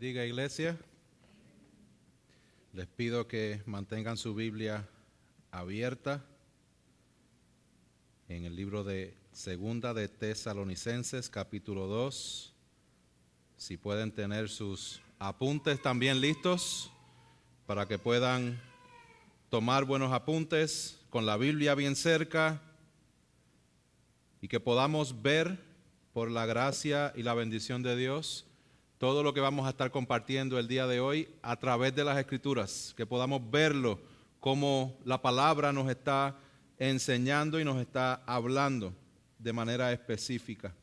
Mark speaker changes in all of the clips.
Speaker 1: bendiga, iglesia. Les pido que mantengan su Biblia abierta en el libro de Segunda de Tesalonicenses, capítulo 2. Si pueden tener sus apuntes también listos para que puedan tomar buenos apuntes con la Biblia bien cerca y que podamos ver por la gracia y la bendición de Dios todo lo que vamos a estar compartiendo el día de hoy a través de las Escrituras, que podamos verlo como la palabra nos está enseñando y nos está hablando de manera específica.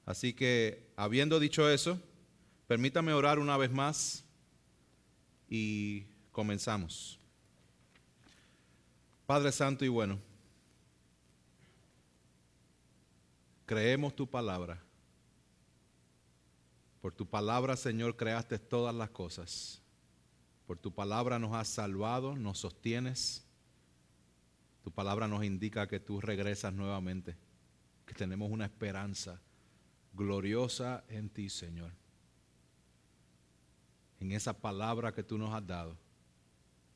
Speaker 1: Así que, habiendo dicho eso, permítame orar una vez más y comenzamos. Padre Santo y bueno, creemos tu palabra. Por tu palabra, Señor, creaste todas las cosas. Por tu palabra nos has salvado, nos sostienes. Tu palabra nos indica que tú regresas nuevamente, que tenemos una esperanza gloriosa en ti, Señor. En esa palabra que tú nos has dado,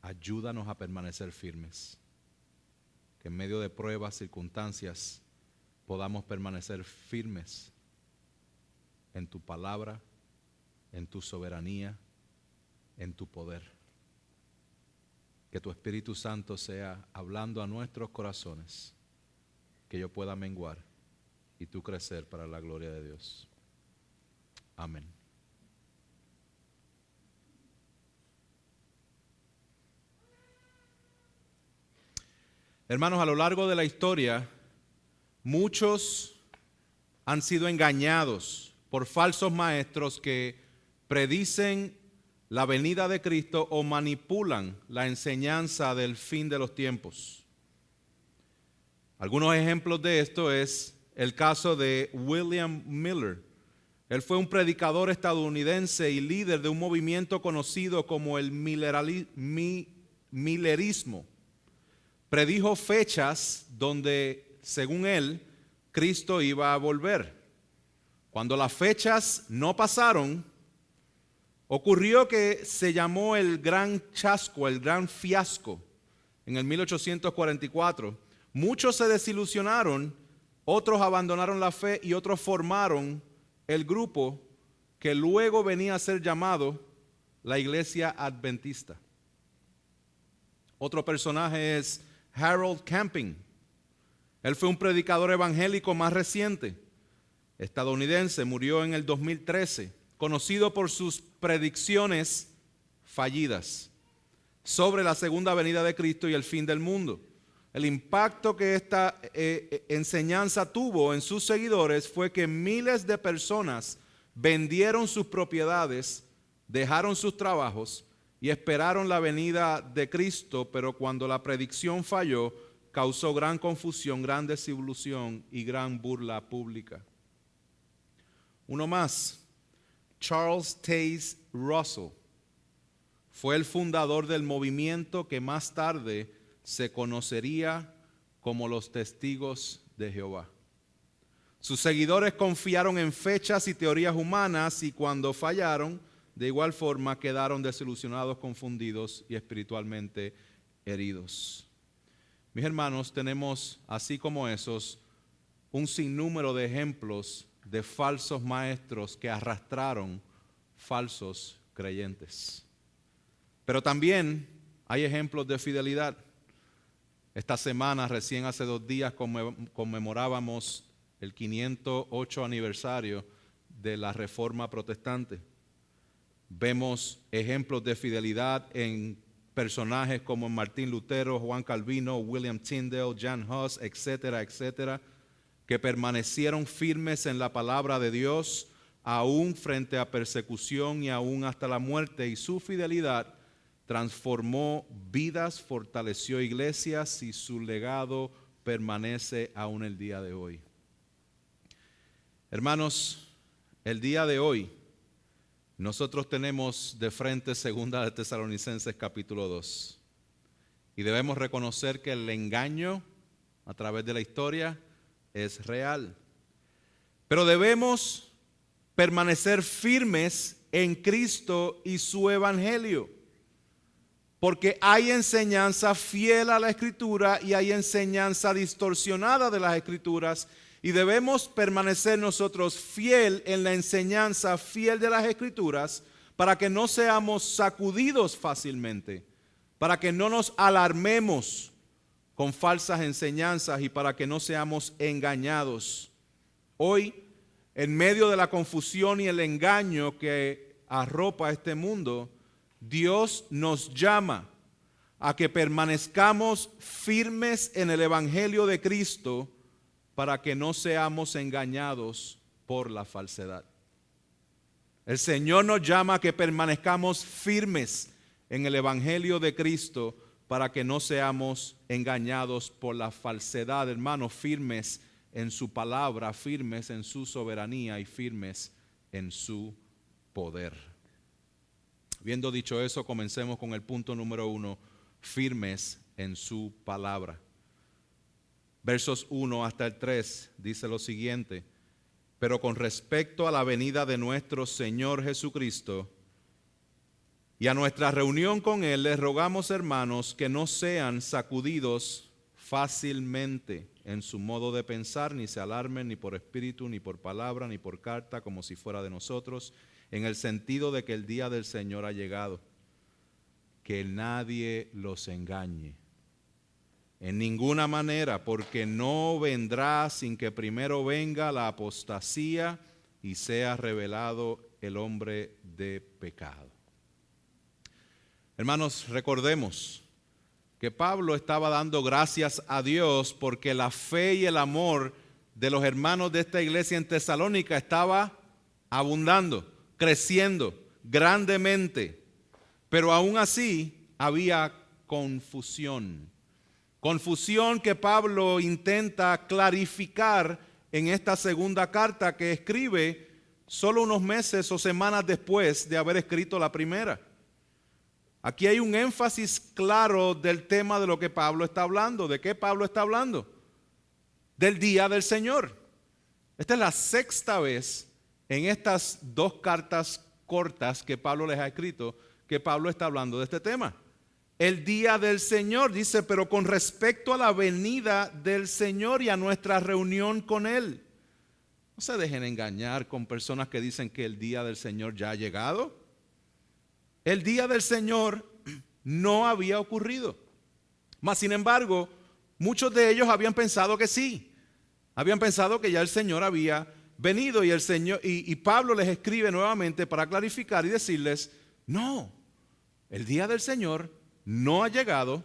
Speaker 1: ayúdanos a permanecer firmes. Que en medio de pruebas, circunstancias, podamos permanecer firmes en tu palabra, en tu soberanía, en tu poder. Que tu Espíritu Santo sea hablando a nuestros corazones, que yo pueda menguar y tú crecer para la gloria de Dios. Amén. Hermanos, a lo largo de la historia, muchos han sido engañados por falsos maestros que predicen la venida de Cristo o manipulan la enseñanza del fin de los tiempos. Algunos ejemplos de esto es el caso de William Miller. Él fue un predicador estadounidense y líder de un movimiento conocido como el Millerismo. Predijo fechas donde, según él, Cristo iba a volver. Cuando las fechas no pasaron, ocurrió que se llamó el gran chasco, el gran fiasco, en el 1844. Muchos se desilusionaron, otros abandonaron la fe y otros formaron el grupo que luego venía a ser llamado la Iglesia Adventista. Otro personaje es Harold Camping. Él fue un predicador evangélico más reciente, estadounidense, murió en el 2013, conocido por sus predicciones fallidas sobre la segunda venida de Cristo y el fin del mundo. El impacto que esta enseñanza tuvo en sus seguidores fue que miles de personas vendieron sus propiedades, dejaron sus trabajos y esperaron la venida de Cristo, pero cuando la predicción falló, causó gran confusión, gran desilusión y gran burla pública. Uno más, Charles Taze Russell, fue el fundador del movimiento que más tarde se conocería como los Testigos de Jehová. Sus seguidores confiaron en fechas y teorías humanas y cuando fallaron, de igual forma quedaron desilusionados, confundidos y espiritualmente heridos. Mis hermanos, tenemos, así como esos, un sinnúmero de ejemplos de falsos maestros que arrastraron falsos creyentes. Pero también hay ejemplos de fidelidad. Esta semana, recién hace 2 días, conmemorábamos el 508 aniversario de la Reforma Protestante. Vemos ejemplos de fidelidad en personajes como Martín Lutero, Juan Calvino, William Tyndale, Jan Hus, etcétera, etcétera, que permanecieron firmes en la palabra de Dios, aún frente a persecución y aún hasta la muerte, y su fidelidad transformó vidas, fortaleció iglesias y su legado permanece aún el día de hoy. Hermanos, el día de hoy nosotros tenemos de frente Segunda de Tesalonicenses capítulo 2 y debemos reconocer que el engaño a través de la historia es real. Pero debemos permanecer firmes en Cristo y su evangelio. Porque hay enseñanza fiel a la Escritura y hay enseñanza distorsionada de las Escrituras, y debemos permanecer nosotros fiel en la enseñanza fiel de las Escrituras para que no seamos sacudidos fácilmente, para que no nos alarmemos con falsas enseñanzas y para que no seamos engañados. Hoy, en medio de la confusión y el engaño que arropa este mundo, Dios nos llama a que permanezcamos firmes en el Evangelio de Cristo para que no seamos engañados por la falsedad. El Señor nos llama a que permanezcamos firmes en el Evangelio de Cristo para que no seamos engañados por la falsedad, hermanos, firmes en su palabra, firmes en su soberanía y firmes en su poder. Habiendo dicho eso, comencemos con el punto número 1, firmes en su palabra. Versos 1 hasta el 3 dice lo siguiente: pero con respecto a la venida de nuestro Señor Jesucristo y a nuestra reunión con Él, les rogamos, hermanos, que no sean sacudidos fácilmente en su modo de pensar, ni se alarmen ni por espíritu, ni por palabra, ni por carta, como si fuera de nosotros, en el sentido de que el día del Señor ha llegado. Que nadie los engañe en ninguna manera, porque no vendrá sin que primero venga la apostasía y sea revelado el hombre de pecado. Hermanos, recordemos que Pablo estaba dando gracias a Dios porque la fe y el amor de los hermanos de esta iglesia en Tesalónica estaba abundando, creciendo grandemente, pero aún así había confusión que Pablo intenta clarificar en esta segunda carta que escribe solo unos meses o semanas después de haber escrito la primera. Aquí hay un énfasis claro del tema de lo que Pablo está hablando. ¿De qué Pablo está hablando? Del día del Señor. Esta es la sexta vez en estas dos cartas cortas que Pablo les ha escrito que Pablo está hablando de este tema. El día del Señor, dice, pero con respecto a la venida del Señor y a nuestra reunión con Él. No se dejen engañar con personas que dicen que el día del Señor ya ha llegado. El día del Señor no había ocurrido. Mas, sin embargo, muchos de ellos habían pensado que sí. Habían pensado que ya el Señor había venido y el Señor y Pablo les escribe nuevamente para clarificar y decirles, no, el día del Señor no ha llegado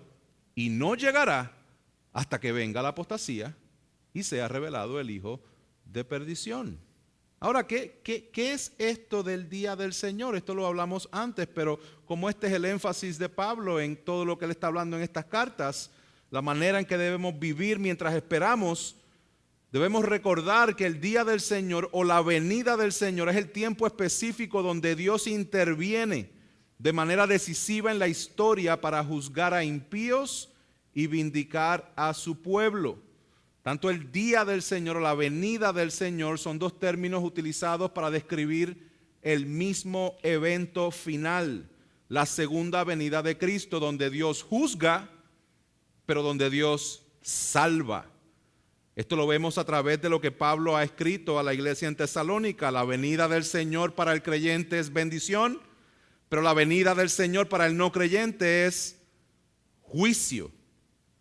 Speaker 1: y no llegará hasta que venga la apostasía y sea revelado el hijo de perdición. Ahora, ¿qué es esto del día del Señor? Esto lo hablamos antes, pero como este es el énfasis de Pablo en todo lo que él está hablando en estas cartas, la manera en que debemos vivir mientras esperamos, debemos recordar que el día del Señor o la venida del Señor es el tiempo específico donde Dios interviene de manera decisiva en la historia para juzgar a impíos y vindicar a su pueblo. Tanto el día del Señor o la venida del Señor son dos términos utilizados para describir el mismo evento final, la segunda venida de Cristo, donde Dios juzga, pero donde Dios salva. Esto lo vemos a través de lo que Pablo ha escrito a la iglesia en Tesalónica. La venida del Señor para el creyente es bendición, pero la venida del Señor para el no creyente es juicio,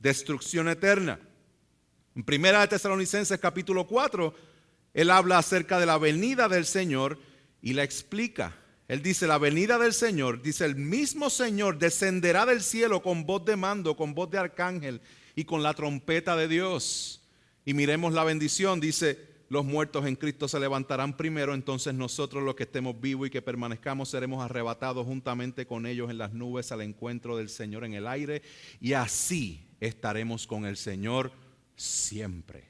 Speaker 1: destrucción eterna. En 1 Tesalonicenses capítulo 4, él habla acerca de la venida del Señor y la explica. Él dice, la venida del Señor, dice, el mismo Señor descenderá del cielo con voz de mando, con voz de arcángel y con la trompeta de Dios. Y miremos la bendición, dice, los muertos en Cristo se levantarán primero, entonces nosotros los que estemos vivos y que permanezcamos seremos arrebatados juntamente con ellos en las nubes al encuentro del Señor en el aire, y así estaremos con el Señor siempre.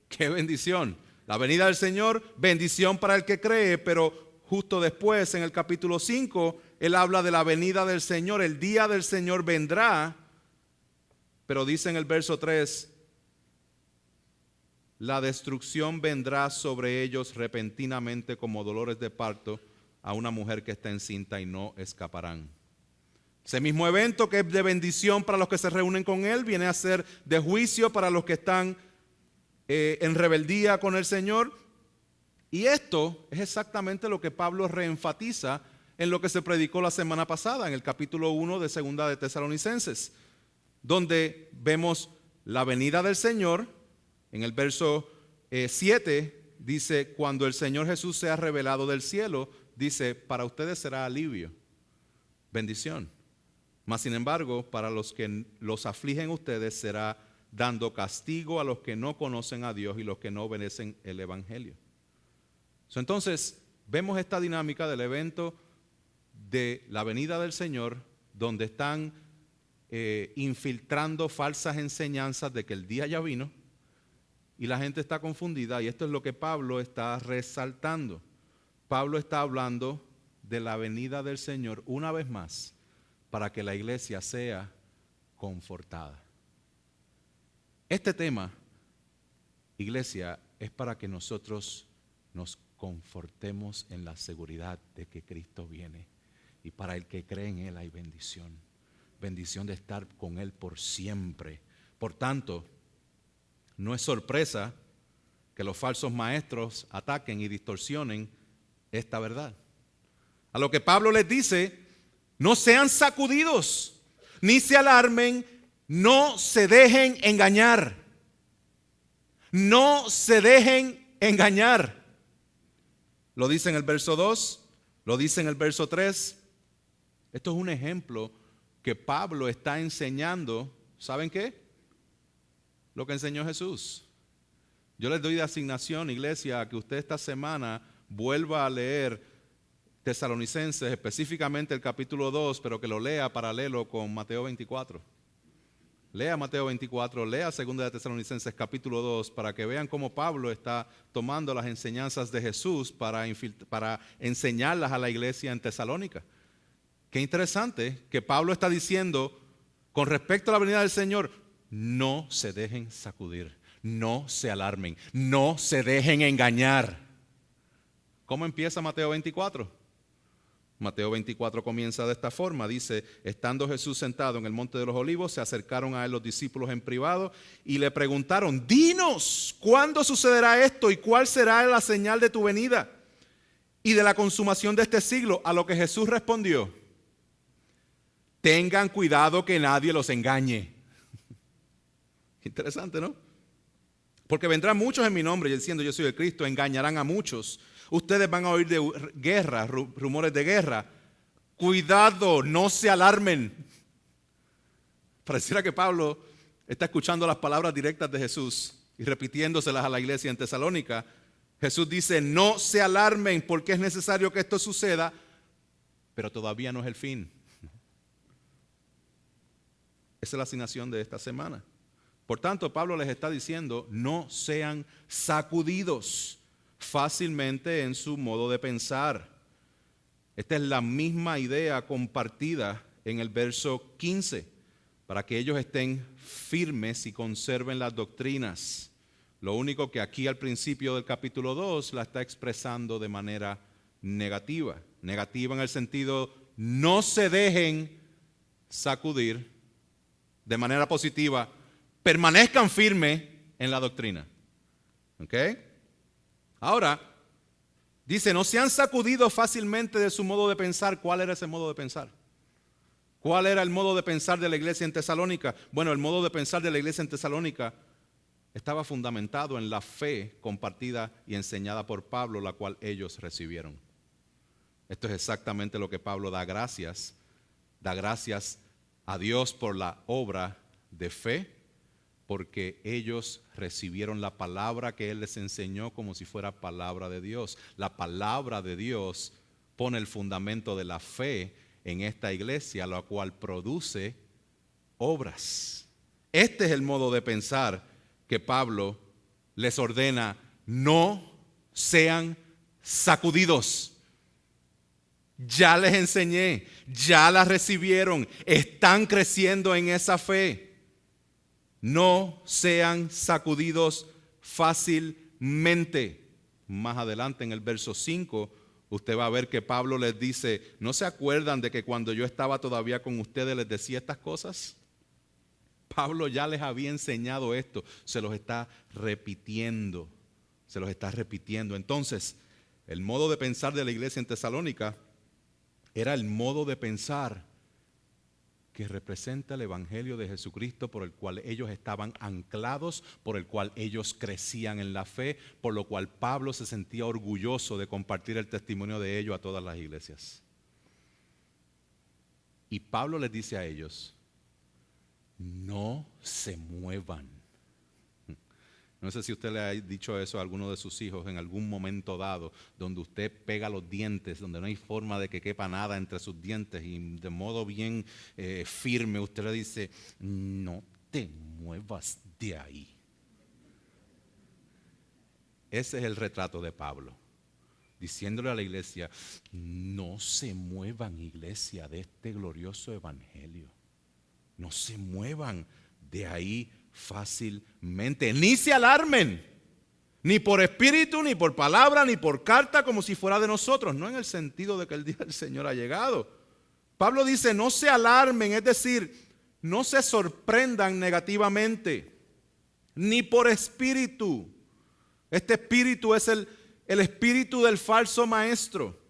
Speaker 1: ¡Qué bendición! La venida del Señor, bendición para el que cree, pero justo después en el capítulo 5, él habla de la venida del Señor. El día del Señor vendrá, pero dice en el verso 3, la destrucción vendrá sobre ellos repentinamente como dolores de parto, a una mujer que está encinta y no escaparán. Ese mismo evento que es de bendición para los que se reúnen con Él, viene a ser de juicio para los que están en rebeldía con el Señor. Y esto es exactamente lo que Pablo reenfatiza en lo que se predicó la semana pasada, en el capítulo 1 de Segunda de Tesalonicenses, donde vemos la venida del Señor. En el verso 7 dice, cuando el Señor Jesús sea revelado del cielo, dice, para ustedes será alivio, bendición. Mas sin embargo, para los que los afligen ustedes será dando castigo a los que no conocen a Dios y los que no obedecen el Evangelio. Entonces, vemos esta dinámica del evento de la venida del Señor, donde están infiltrando falsas enseñanzas de que el día ya vino y la gente está confundida, y esto es lo que Pablo está resaltando. Pablo está hablando de la venida del Señor una vez más para que la iglesia sea confortada. Este tema, iglesia, es para que nosotros nos confortemos en la seguridad de que Cristo viene, y para el que cree en Él hay bendición, bendición de estar con Él por siempre. Por tanto, no es sorpresa que los falsos maestros ataquen y distorsionen esta verdad. A lo que Pablo les dice, no sean sacudidos, ni se alarmen, no se dejen engañar. No se dejen engañar. Lo dice en el verso 2, lo dice en el verso 3. Esto es un ejemplo que Pablo está enseñando. ¿Saben qué? Lo que enseñó Jesús. Yo les doy de asignación, iglesia, a que usted esta semana vuelva a leer Tesalonicenses, específicamente el capítulo 2, pero que lo lea paralelo con Mateo 24. Lea Mateo 24, lea 2 de Tesalonicenses capítulo 2, para que vean cómo Pablo está tomando las enseñanzas de Jesús para enseñarlas a la iglesia en Tesalónica. Qué interesante que Pablo está diciendo con respecto a la venida del Señor, no se dejen sacudir, no se alarmen, no se dejen engañar. ¿Cómo empieza Mateo 24? Mateo 24 comienza de esta forma, dice, estando Jesús sentado en el monte de los olivos, se acercaron a él los discípulos en privado y le preguntaron, dinos, ¿cuándo sucederá esto y cuál será la señal de tu venida y de la consumación de este siglo? A lo que Jesús respondió, tengan cuidado que nadie los engañe. Interesante, ¿no? Porque vendrán muchos en mi nombre diciendo yo soy el Cristo, engañarán a muchos. Ustedes van a oír de guerra, rumores de guerra. Cuidado, no se alarmen. Pareciera que Pablo está escuchando las palabras directas de Jesús y repitiéndoselas a la iglesia en Tesalónica. Jesús dice, no se alarmen porque es necesario que esto suceda, pero todavía no es el fin. Esa es la asignación de esta semana. Por tanto, Pablo les está diciendo, no sean sacudidos fácilmente en su modo de pensar. Esta es la misma idea compartida en el verso 15, para que ellos estén firmes y conserven las doctrinas. Lo único que aquí al principio del capítulo 2 la está expresando de manera negativa. Negativa en el sentido, no se dejen sacudir. De manera positiva, permanezcan firmes en la doctrina. ¿Ok? Ahora, dice, no se han sacudido fácilmente de su modo de pensar. ¿Cuál era ese modo de pensar? ¿Cuál era el modo de pensar de la iglesia en Tesalónica? Bueno, el modo de pensar de la iglesia en Tesalónica estaba fundamentado en la fe compartida y enseñada por Pablo, la cual ellos recibieron. Esto es exactamente lo que Pablo da gracias a Dios por la obra de fe, porque ellos recibieron la palabra que Él les enseñó como si fuera palabra de Dios. La palabra de Dios pone el fundamento de la fe en esta iglesia, la cual produce obras. Este es el modo de pensar que Pablo les ordena, no sean sacudidos. Ya les enseñé, ya la recibieron, están creciendo en esa fe. No sean sacudidos fácilmente. Más adelante en el verso 5, usted va a ver que Pablo les dice, ¿no se acuerdan de que cuando yo estaba todavía con ustedes les decía estas cosas? Pablo ya les había enseñado esto, se los está repitiendo, Entonces, el modo de pensar de la iglesia en Tesalónica era el modo de pensar que representa el Evangelio de Jesucristo, por el cual ellos estaban anclados, por el cual ellos crecían en la fe, por lo cual Pablo se sentía orgulloso de compartir el testimonio de ellos a todas las iglesias. Y Pablo les dice a ellos, no se muevan. No sé si usted le ha dicho eso a alguno de sus hijos en algún momento dado, donde usted pega los dientes, donde no hay forma de que quepa nada entre sus dientes y de modo bien firme usted le dice, no te muevas de ahí. Ese es el retrato de Pablo, diciéndole a la iglesia, no se muevan, iglesia, de este glorioso evangelio. No se muevan de ahí fácilmente, ni se alarmen, ni por espíritu, ni por palabra, ni por carta, como si fuera de nosotros, no en el sentido de que el día del Señor ha llegado. Pablo dice, no se alarmen, es decir, no se sorprendan negativamente, ni por espíritu. Este espíritu es el espíritu del falso maestro,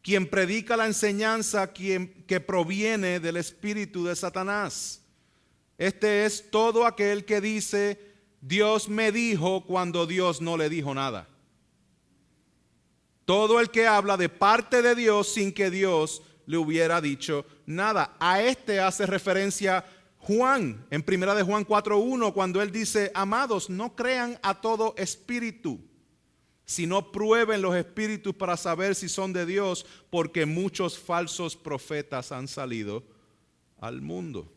Speaker 1: quien predica la enseñanza que proviene del espíritu de Satanás. Este es todo aquel que dice, Dios me dijo cuando Dios no le dijo nada. Todo el que habla de parte de Dios sin que Dios le hubiera dicho nada. A este hace referencia Juan, en 1 de Juan 4:1, cuando él dice, amados, no crean a todo espíritu, sino prueben los espíritus para saber si son de Dios, porque muchos falsos profetas han salido al mundo.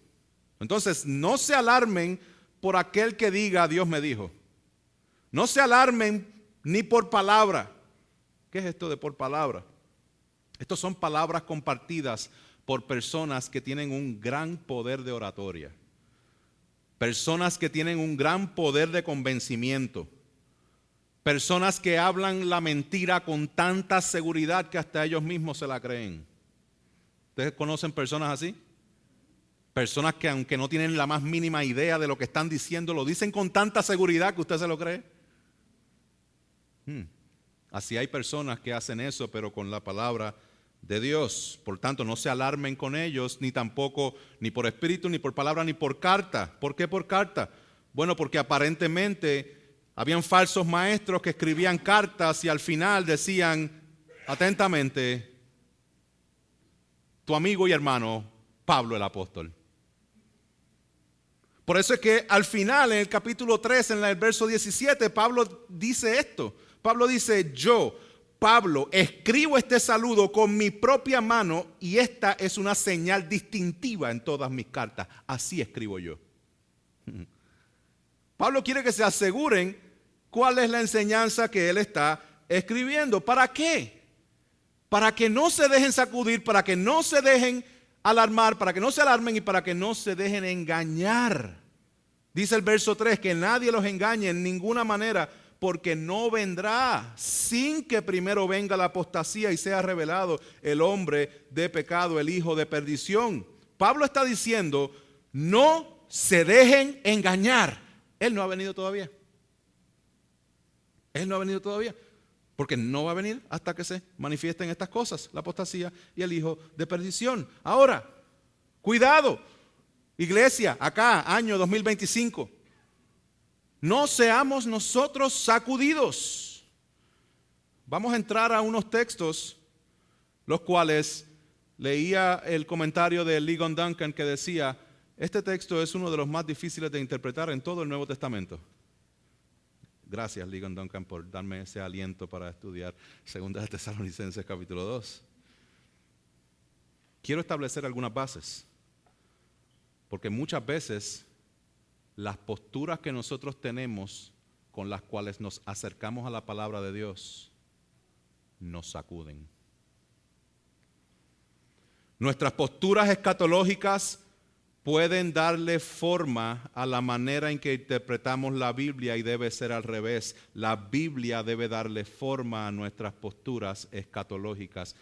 Speaker 1: Entonces, no se alarmen por aquel que diga, Dios me dijo. No se alarmen ni por palabra. ¿Qué es esto de por palabra? Estos son palabras compartidas por personas que tienen un gran poder de oratoria. Personas que tienen un gran poder de convencimiento. Personas que hablan la mentira con tanta seguridad que hasta ellos mismos se la creen. ¿Ustedes conocen personas así? Personas que aunque no tienen la más mínima idea de lo que están diciendo, lo dicen con tanta seguridad que usted se lo cree. Así hay personas que hacen eso, pero con la palabra de Dios. Por tanto, no se alarmen con ellos, ni tampoco, ni por espíritu, ni por palabra, ni por carta. ¿Por qué por carta? Bueno, porque aparentemente habían falsos maestros que escribían cartas y al final decían, atentamente, tu amigo y hermano Pablo el apóstol. Por eso es que al final, en el capítulo 3, en el verso 17, Pablo dice esto. Pablo dice, yo, Pablo, escribo este saludo con mi propia mano y esta es una señal distintiva en todas mis cartas. Así escribo yo. Pablo quiere que se aseguren cuál es la enseñanza que él está escribiendo. ¿Para qué? Para que no se dejen sacudir, para que no se dejen alarmar, para que no se alarmen y para que no se dejen engañar. Dice el verso 3, que nadie los engañe en ninguna manera, porque no vendrá sin que primero venga la apostasía y sea revelado el hombre de pecado, el hijo de perdición. Pablo está diciendo, no se dejen engañar. Él no ha venido todavía. Él no ha venido todavía. Porque no va a venir hasta que se manifiesten estas cosas, la apostasía y el hijo de perdición. Ahora, cuidado, iglesia, acá, año 2025. No seamos nosotros sacudidos. Vamos a entrar a unos textos, los cuales leía el comentario de Ligon Duncan que decía, este texto es uno de los más difíciles de interpretar en todo el Nuevo Testamento. Gracias, Ligon Duncan, por darme ese aliento para estudiar 2 de Tesalonicenses capítulo 2. Quiero establecer algunas bases, porque muchas veces las posturas que nosotros tenemos con las cuales nos acercamos a la palabra de Dios nos sacuden. Nuestras posturas escatológicas pueden darle forma a la manera en que interpretamos la Biblia y debe ser al revés. La Biblia debe darle forma a nuestras posturas escatológicas.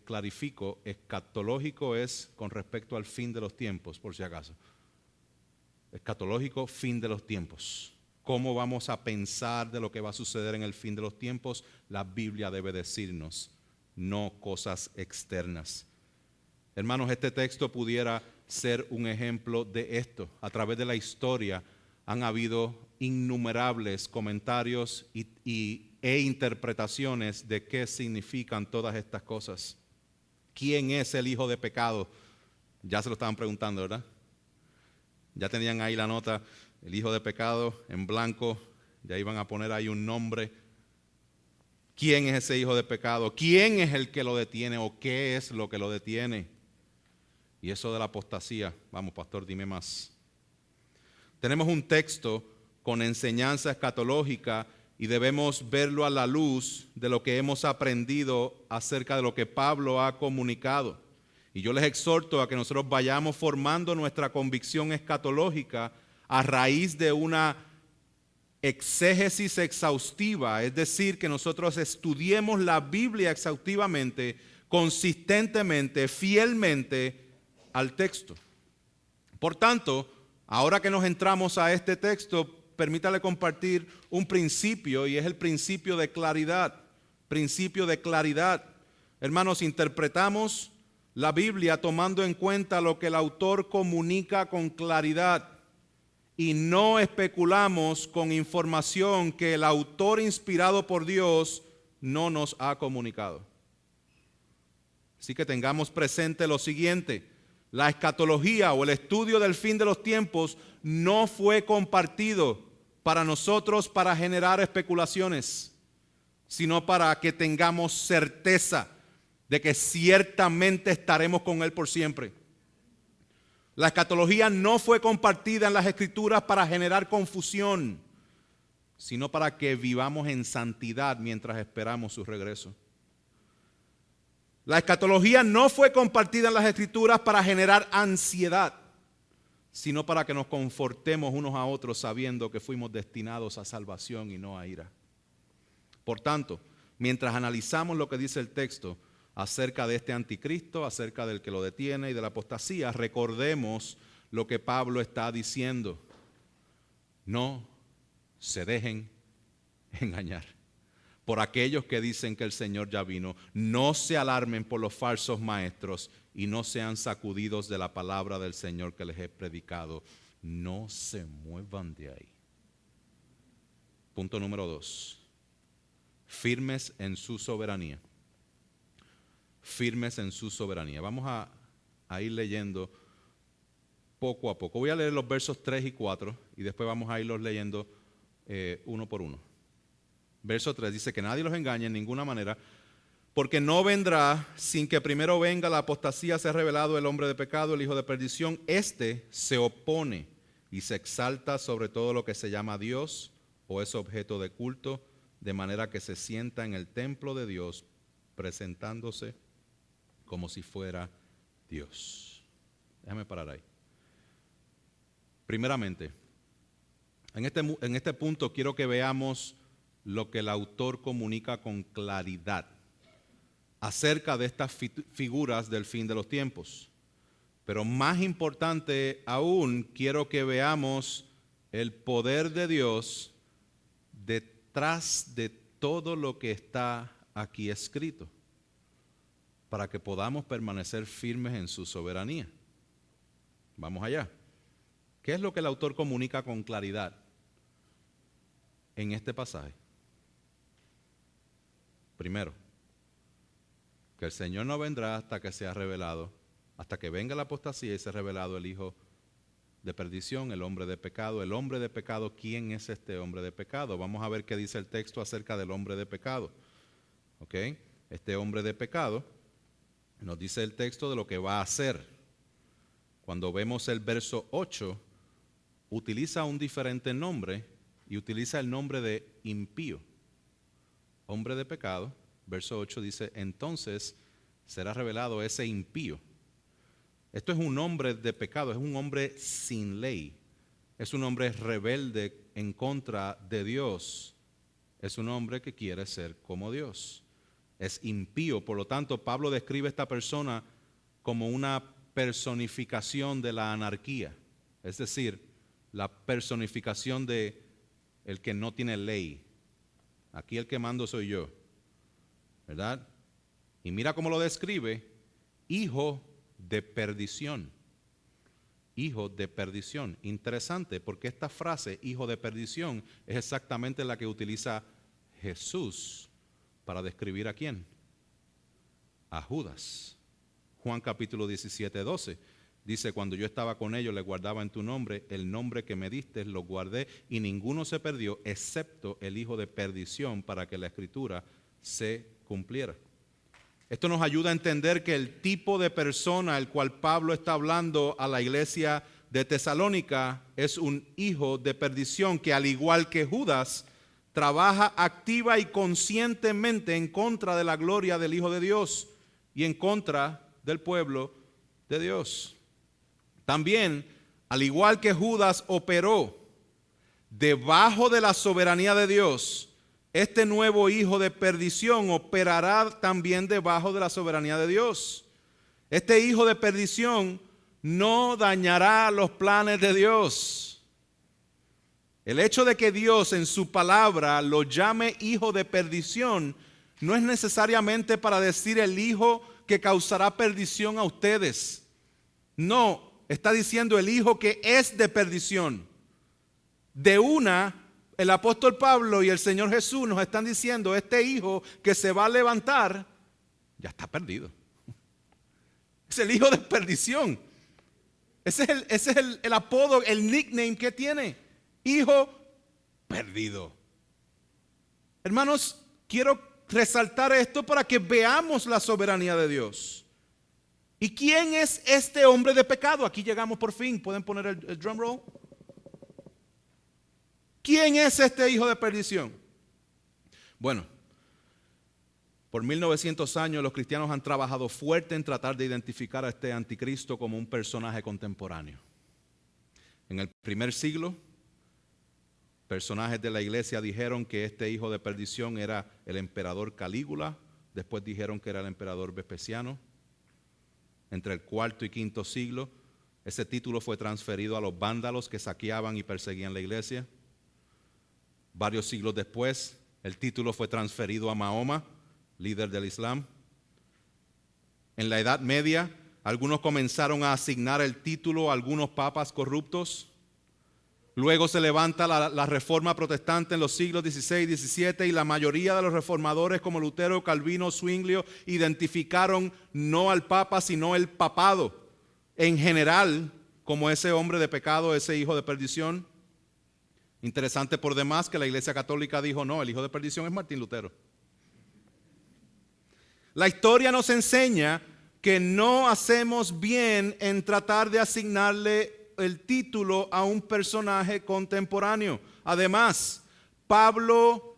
Speaker 1: Clarifico, escatológico es con respecto al fin de los tiempos, por si acaso. Escatológico, fin de los tiempos. ¿Cómo vamos a pensar de lo que va a suceder en el fin de los tiempos? La Biblia debe decirnos, no cosas externas. Hermanos, este texto pudiera ser un ejemplo de esto. A través de la historia han habido innumerables comentarios e interpretaciones de qué significan todas estas cosas. ¿Quién es el hijo de pecado? Ya se lo estaban preguntando, ¿verdad? Ya tenían ahí la nota, el hijo de pecado en blanco, ya iban a poner ahí un nombre. ¿Quién es ese hijo de pecado? ¿Quién es el que lo detiene o qué es lo que lo detiene? Y eso de la apostasía, vamos pastor, dime más. Tenemos un texto con enseñanza escatológica y debemos verlo a la luz de lo que hemos aprendido acerca de lo que Pablo ha comunicado. Y yo les exhorto a que nosotros vayamos formando nuestra convicción escatológica a raíz de una exégesis exhaustiva, es decir, que nosotros estudiemos la Biblia exhaustivamente, consistentemente, fielmente al texto. Por tanto, ahora que nos entramos a este texto, permítale compartir un principio y es el principio de claridad. Principio de claridad. Hermanos, interpretamos la Biblia tomando en cuenta lo que el autor comunica con claridad y no especulamos con información que el autor inspirado por Dios no nos ha comunicado. Así que tengamos presente lo siguiente: la escatología o el estudio del fin de los tiempos no fue compartido para nosotros para generar especulaciones, sino para que tengamos certeza de que ciertamente estaremos con Él por siempre. La escatología no fue compartida en las Escrituras para generar confusión, sino para que vivamos en santidad mientras esperamos su regreso. La escatología no fue compartida en las Escrituras para generar ansiedad, sino para que nos confortemos unos a otros sabiendo que fuimos destinados a salvación y no a ira. Por tanto, mientras analizamos lo que dice el texto acerca de este anticristo, acerca del que lo detiene y de la apostasía, recordemos lo que Pablo está diciendo. No se dejen engañar por aquellos que dicen que el Señor ya vino. No se alarmen por los falsos maestros y no sean sacudidos de la palabra del Señor que les he predicado. No se muevan de ahí. Punto número 2. Firmes en su soberanía. Firmes en su soberanía. Vamos a ir leyendo poco a poco. Voy a leer los versos 3 y 4 y después vamos a irlos leyendo uno por uno. Verso 3 dice que nadie los engañe en ninguna manera, porque no vendrá sin que primero venga la apostasía, sea revelado el hombre de pecado, el hijo de perdición. Este se opone y se exalta sobre todo lo que se llama Dios o es objeto de culto, de manera que se sienta en el templo de Dios presentándose como si fuera Dios. Déjame parar ahí. Primeramente, en este punto quiero que veamos lo que el autor comunica con claridad acerca de estas figuras del fin de los tiempos. Pero más importante aún, quiero que veamos el poder de Dios detrás de todo lo que está aquí escrito, para que podamos permanecer firmes en su soberanía. Vamos allá. ¿Qué es lo que el autor comunica con claridad en este pasaje? Primero, que el Señor no vendrá hasta que sea revelado, hasta que venga la apostasía y sea revelado el hijo de perdición, el hombre de pecado. El hombre de pecado, ¿quién es este hombre de pecado? Vamos a ver qué dice el texto acerca del hombre de pecado. ¿Ok? Este hombre de pecado nos dice el texto de lo que va a hacer. Cuando vemos el verso 8, utiliza un diferente nombre y utiliza el nombre de impío. Hombre de pecado, verso 8 dice, entonces será revelado ese impío. Esto es un hombre de pecado, es un hombre sin ley. Es un hombre rebelde en contra de Dios. Es un hombre que quiere ser como Dios. Es impío. Por lo tanto, Pablo describe a esta persona como una personificación de la anarquía. Es decir, la personificación de el que no tiene ley. Aquí el que mando soy yo, ¿verdad? Y mira cómo lo describe: hijo de perdición. Hijo de perdición. Interesante, porque esta frase, hijo de perdición, es exactamente la que utiliza Jesús para describir a quién. A Judas. Juan capítulo 17, 12. Dice: cuando yo estaba con ellos, les guardaba en tu nombre, el nombre que me diste, lo guardé, y ninguno se perdió, excepto el hijo de perdición, para que la escritura se cumpliera. Esto nos ayuda a entender que el tipo de persona al cual Pablo está hablando a la iglesia de Tesalónica es un hijo de perdición que, al igual que Judas, trabaja activa y conscientemente en contra de la gloria del Hijo de Dios y en contra del pueblo de Dios. También, al igual que Judas operó debajo de la soberanía de Dios, este nuevo hijo de perdición operará también debajo de la soberanía de Dios. Este hijo de perdición no dañará los planes de Dios. El hecho de que Dios en su palabra lo llame hijo de perdición no es necesariamente para decir el hijo que causará perdición a ustedes. No, está diciendo el hijo que es de perdición. El apóstol Pablo y el Señor Jesús nos están diciendo: este hijo que se va a levantar ya está perdido. Es el hijo de perdición. Ese es el apodo, el nickname que tiene. Hijo perdido. Hermanos, quiero resaltar esto para que veamos la soberanía de Dios. ¿Y quién es este hombre de pecado? Aquí llegamos por fin. ¿Pueden poner el drum roll? ¿Quién es este hijo de perdición? Bueno, por 1900 años los cristianos han trabajado fuerte en tratar de identificar a este anticristo como un personaje contemporáneo. En el primer siglo, personajes de la iglesia dijeron que este hijo de perdición era el emperador Calígula. Después dijeron que era el emperador Vespasiano. Entre el cuarto y quinto siglo, ese título fue transferido a los vándalos que saqueaban y perseguían la iglesia. Varios siglos después, el título fue transferido a Mahoma, líder del Islam. En la Edad Media, algunos comenzaron a asignar el título a algunos papas corruptos. Luego se levanta la reforma protestante en los siglos XVI y XVII, y la mayoría de los reformadores como Lutero, Calvino, Zwinglio identificaron no al papa sino el papado en general como ese hombre de pecado, ese hijo de perdición. Interesante por demás que la Iglesia Católica dijo: no, el hijo de perdición es Martín Lutero. La historia nos enseña que no hacemos bien en tratar de asignarle el título a un personaje contemporáneo. Además, Pablo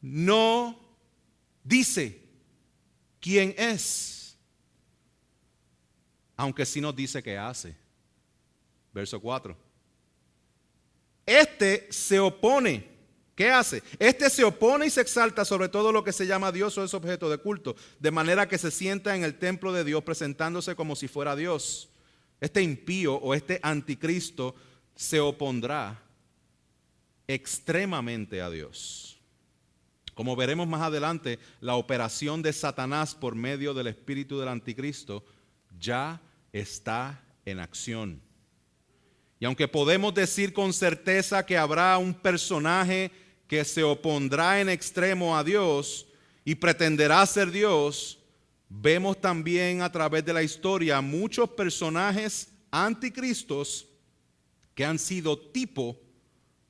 Speaker 1: no dice quién es, aunque sí nos dice qué hace. Verso 4. Este se opone. ¿Qué hace? Este se opone y se exalta sobre todo lo que se llama Dios o es objeto de culto, de manera que se sienta en el templo de Dios presentándose como si fuera Dios. Este impío o este anticristo se opondrá extremadamente a Dios. Como veremos más adelante, la operación de Satanás por medio del espíritu del anticristo ya está en acción. Y aunque podemos decir con certeza que habrá un personaje que se opondrá en extremo a Dios y pretenderá ser Dios, vemos también a través de la historia muchos personajes anticristos que han sido tipo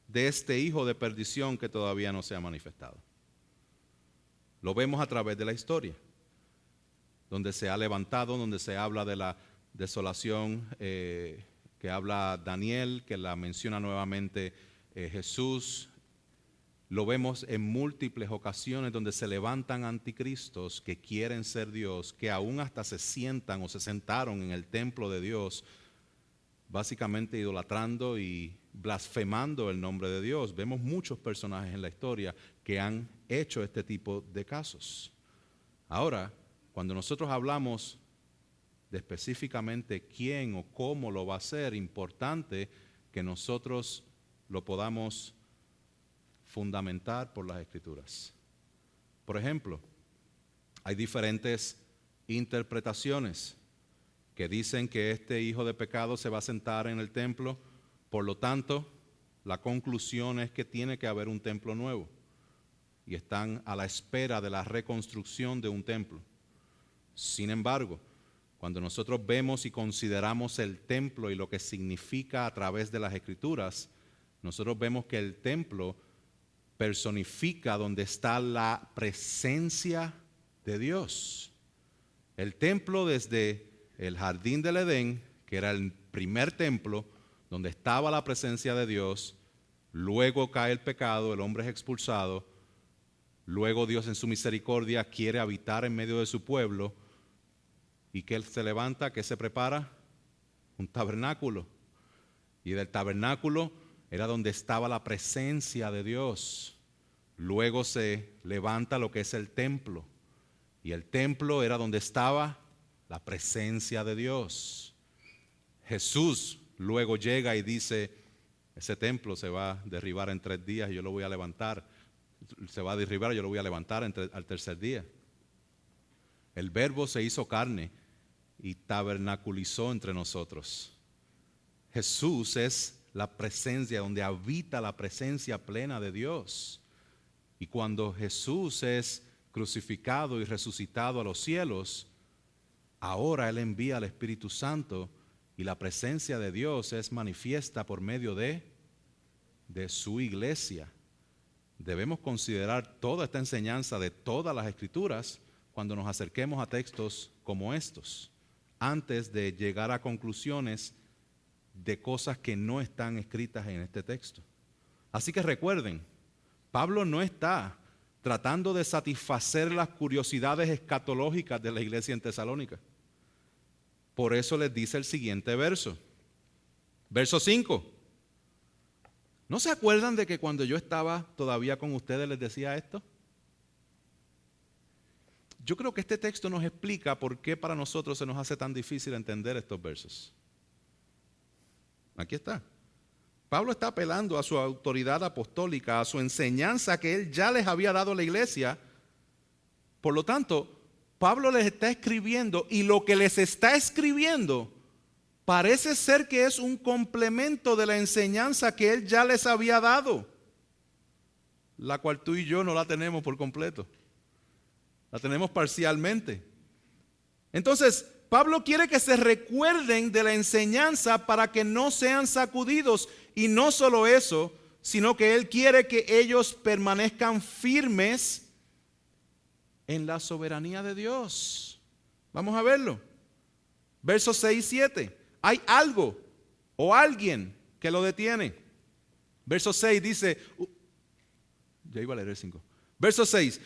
Speaker 1: de este hijo de perdición que todavía no se ha manifestado. Lo vemos a través de la historia, donde se ha levantado, donde se habla de la desolación que habla Daniel, que la menciona nuevamente Jesús. lo vemos en múltiples ocasiones donde se levantan anticristos que quieren ser Dios, que aún hasta se sientan o se sentaron en el templo de Dios, básicamente idolatrando y blasfemando el nombre de Dios. Vemos muchos personajes en la historia que han hecho este tipo de casos. Ahora, cuando nosotros hablamos de específicamente quién o cómo lo va a hacer, importante que nosotros lo podamos fundamentar por las Escrituras. Por ejemplo, hay diferentes interpretaciones que dicen que este hijo de pecado se va a sentar en el templo, por lo tanto, la conclusión es que tiene que haber un templo nuevo y están a la espera de la reconstrucción de un templo. Sin embargo, cuando nosotros vemos y consideramos el templo y lo que significa a través de las Escrituras, nosotros vemos que el templo personifica donde está la presencia de Dios. El templo desde el jardín del Edén, que era el primer templo donde estaba la presencia de Dios, luego cae el pecado, el hombre es expulsado, luego Dios en su misericordia quiere habitar en medio de su pueblo, y que Él se levanta, que se prepara un tabernáculo, y del tabernáculo era donde estaba la presencia de Dios. Luego se levanta lo que es el templo, y el templo era donde estaba la presencia de Dios. Jesús luego llega y dice, ese templo se va a derribar en 3 días y yo lo voy a levantar. Se va a derribar y yo lo voy a levantar al tercer día. El Verbo se hizo carne y tabernaculizó entre nosotros. Jesús es la presencia, donde habita la presencia plena de Dios. Y cuando Jesús es crucificado y resucitado a los cielos, ahora Él envía al Espíritu Santo y la presencia de Dios es manifiesta por medio de su iglesia. Debemos considerar toda esta enseñanza de todas las Escrituras cuando nos acerquemos a textos como estos, antes de llegar a conclusiones de cosas que no están escritas en este texto. Así que recuerden, Pablo no está tratando de satisfacer las curiosidades escatológicas de la iglesia en Tesalónica. Por eso les dice el siguiente verso. Verso 5. ¿No se acuerdan de que cuando yo estaba todavía con ustedes les decía esto? Yo creo que este texto nos explica por qué para nosotros se nos hace tan difícil entender estos versos. Aquí está. Pablo está apelando a su autoridad apostólica, a su enseñanza que él ya les había dado a la iglesia. Por lo tanto, Pablo les está escribiendo y lo que les está escribiendo parece ser que es un complemento de la enseñanza que él ya les había dado, la cual tú y yo no la tenemos por completo. La tenemos parcialmente. Entonces, Pablo quiere que se recuerden de la enseñanza para que no sean sacudidos. Y no solo eso, sino que él quiere que ellos permanezcan firmes en la soberanía de Dios. Vamos a verlo. Versos 6 y 7. Hay algo o alguien que lo detiene. Verso 6 dice, ya iba a leer el 5. Verso 6.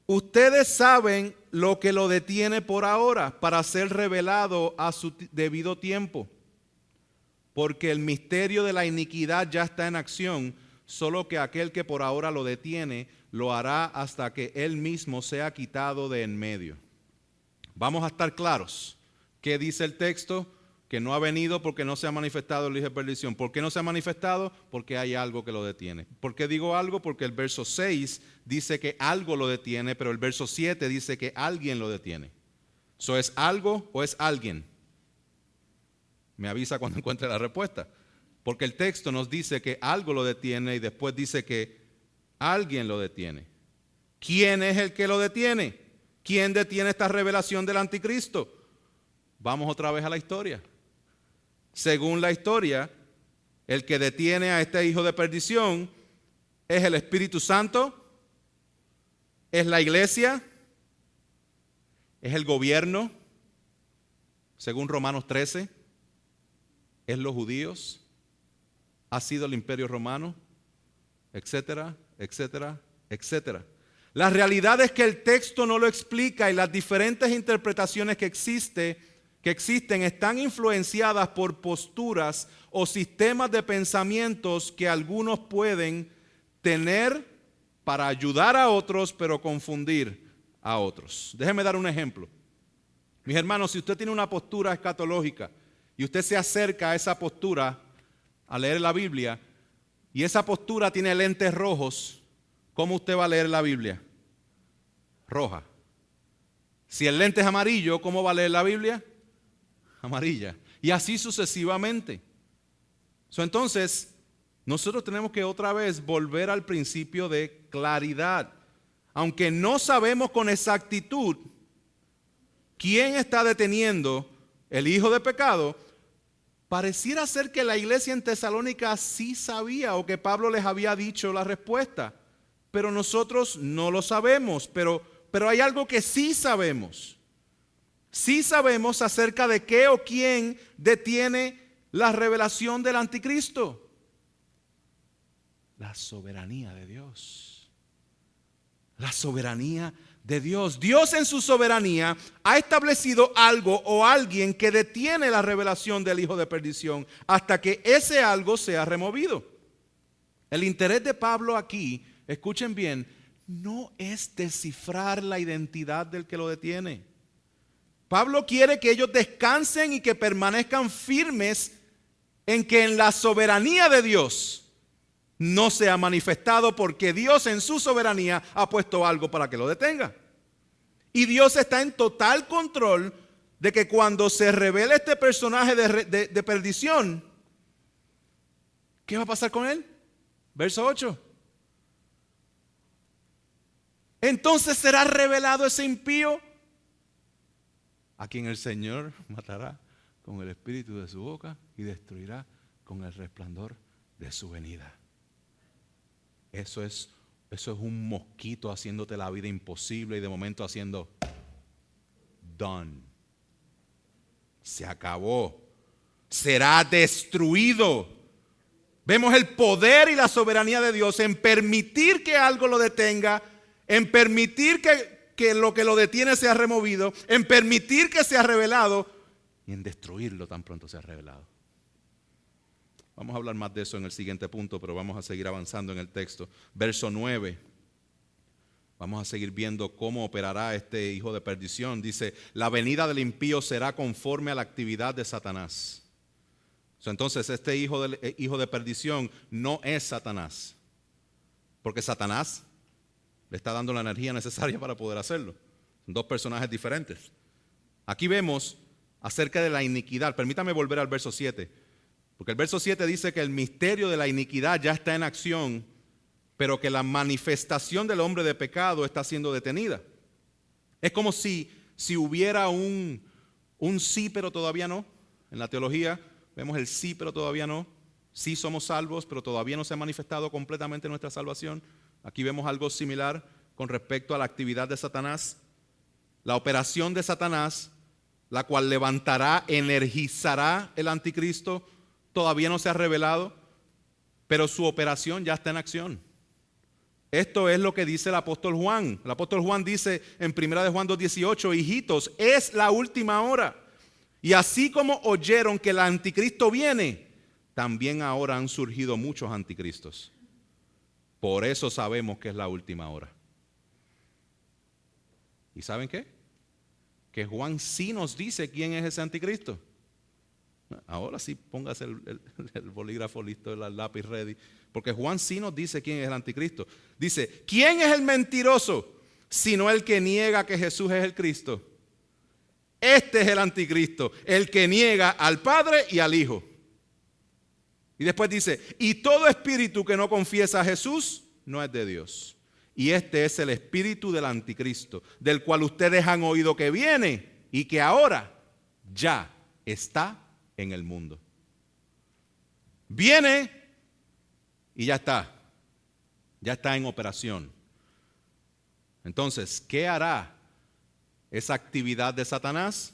Speaker 1: Ustedes saben lo que lo detiene por ahora para ser revelado a su debido tiempo. Porque el misterio de la iniquidad ya está en acción, solo que aquel que por ahora lo detiene lo hará hasta que él mismo sea quitado de en medio. Vamos a estar claros. ¿Qué dice el texto? Que no ha venido porque no se ha manifestado el Hijo de perdición. ¿Por qué no se ha manifestado? Porque hay algo que lo detiene. ¿Por qué digo algo? Porque el verso 6 dice que algo lo detiene, pero el verso 7 dice que alguien lo detiene. ¿Eso es algo o es alguien? Me avisa cuando encuentre la respuesta. Porque el texto nos dice que algo lo detiene y después dice que alguien lo detiene. ¿Quién es el que lo detiene? ¿Quién detiene esta revelación del anticristo? Vamos otra vez a la historia. Según la historia, el que detiene a este hijo de perdición es el Espíritu Santo, es la iglesia, es el gobierno, según Romanos 13, es los judíos, ha sido el imperio romano, etcétera, etcétera, etcétera. La realidad es que el texto no lo explica y las diferentes interpretaciones que existen están influenciadas por posturas o sistemas de pensamientos que algunos pueden tener para ayudar a otros, pero confundir a otros. Déjeme dar un ejemplo. Mis hermanos, si usted tiene una postura escatológica y usted se acerca a esa postura a leer la Biblia y esa postura tiene lentes rojos, ¿cómo usted va a leer la Biblia? Roja. Si el lente es amarillo, ¿cómo va a leer la Biblia? Amarilla. Y así sucesivamente. Entonces, nosotros tenemos que otra vez volver al principio de claridad. Aunque no sabemos con exactitud quién está deteniendo el hijo de pecado, pareciera ser que la iglesia en Tesalónica sí sabía o que Pablo les había dicho la respuesta. Pero nosotros no lo sabemos. Pero hay algo que sí sabemos. Sí sabemos acerca de qué o quién detiene la revelación del anticristo. La soberanía de Dios. La soberanía de Dios. Dios en su soberanía ha establecido algo o alguien que detiene la revelación del hijo de perdición hasta que ese algo sea removido. El interés de Pablo aquí, escuchen bien, no es descifrar la identidad del que lo detiene. Pablo quiere que ellos descansen y que permanezcan firmes en que en la soberanía de Dios no se ha manifestado, porque Dios en su soberanía ha puesto algo para que lo detenga. Y Dios está en total control de que cuando se revele este personaje de perdición, ¿qué va a pasar con él? Verso 8. Entonces será revelado ese impío a quien el Señor matará con el espíritu de su boca y destruirá con el resplandor de su venida. Eso es un mosquito haciéndote la vida imposible y de momento haciendo done. Se acabó. Será destruido. Vemos el poder y la soberanía de Dios en permitir que algo lo detenga, en permitir que lo que lo detiene sea removido, en permitir que sea revelado y en destruirlo tan pronto sea revelado. Vamos a hablar más de eso en el siguiente punto, pero vamos a seguir avanzando en el texto. Verso 9. Vamos a seguir viendo cómo operará este hijo de perdición. Dice, la venida del impío será conforme a la actividad de Satanás. Entonces, este hijo de perdición no es Satanás, porque Satanás le está dando la energía necesaria para poder hacerlo. Son dos personajes diferentes. Aquí vemos acerca de la iniquidad. Permítame volver al verso 7. Porque el verso 7 dice que el misterio de la iniquidad ya está en acción, pero que la manifestación del hombre de pecado está siendo detenida. Es como si hubiera un sí, pero todavía no. En la teología vemos el sí, pero todavía no. Sí somos salvos, pero todavía no se ha manifestado completamente nuestra salvación. Aquí vemos algo similar con respecto a la actividad de Satanás. La operación de Satanás, la cual levantará, energizará el anticristo, todavía no se ha revelado, pero su operación ya está en acción. Esto es lo que dice el apóstol Juan. El apóstol Juan dice en 1 Juan 2:18, hijitos, es la última hora. Y así como oyeron que el anticristo viene, también ahora han surgido muchos anticristos. Por eso sabemos que es la última hora. ¿Y saben qué? Que Juan sí nos dice quién es ese anticristo. Ahora sí póngase el bolígrafo listo, el lápiz ready, porque Juan sí nos dice quién es el anticristo. Dice, ¿quién es el mentiroso? Sino el que niega que Jesús es el Cristo. Este es el anticristo, el que niega al Padre y al Hijo. Y después dice, y todo espíritu que no confiesa a Jesús no es de Dios. Y este es el espíritu del anticristo, del cual ustedes han oído que viene y que ahora ya está en el mundo. Viene y ya está en operación. Entonces, ¿qué hará esa actividad de Satanás?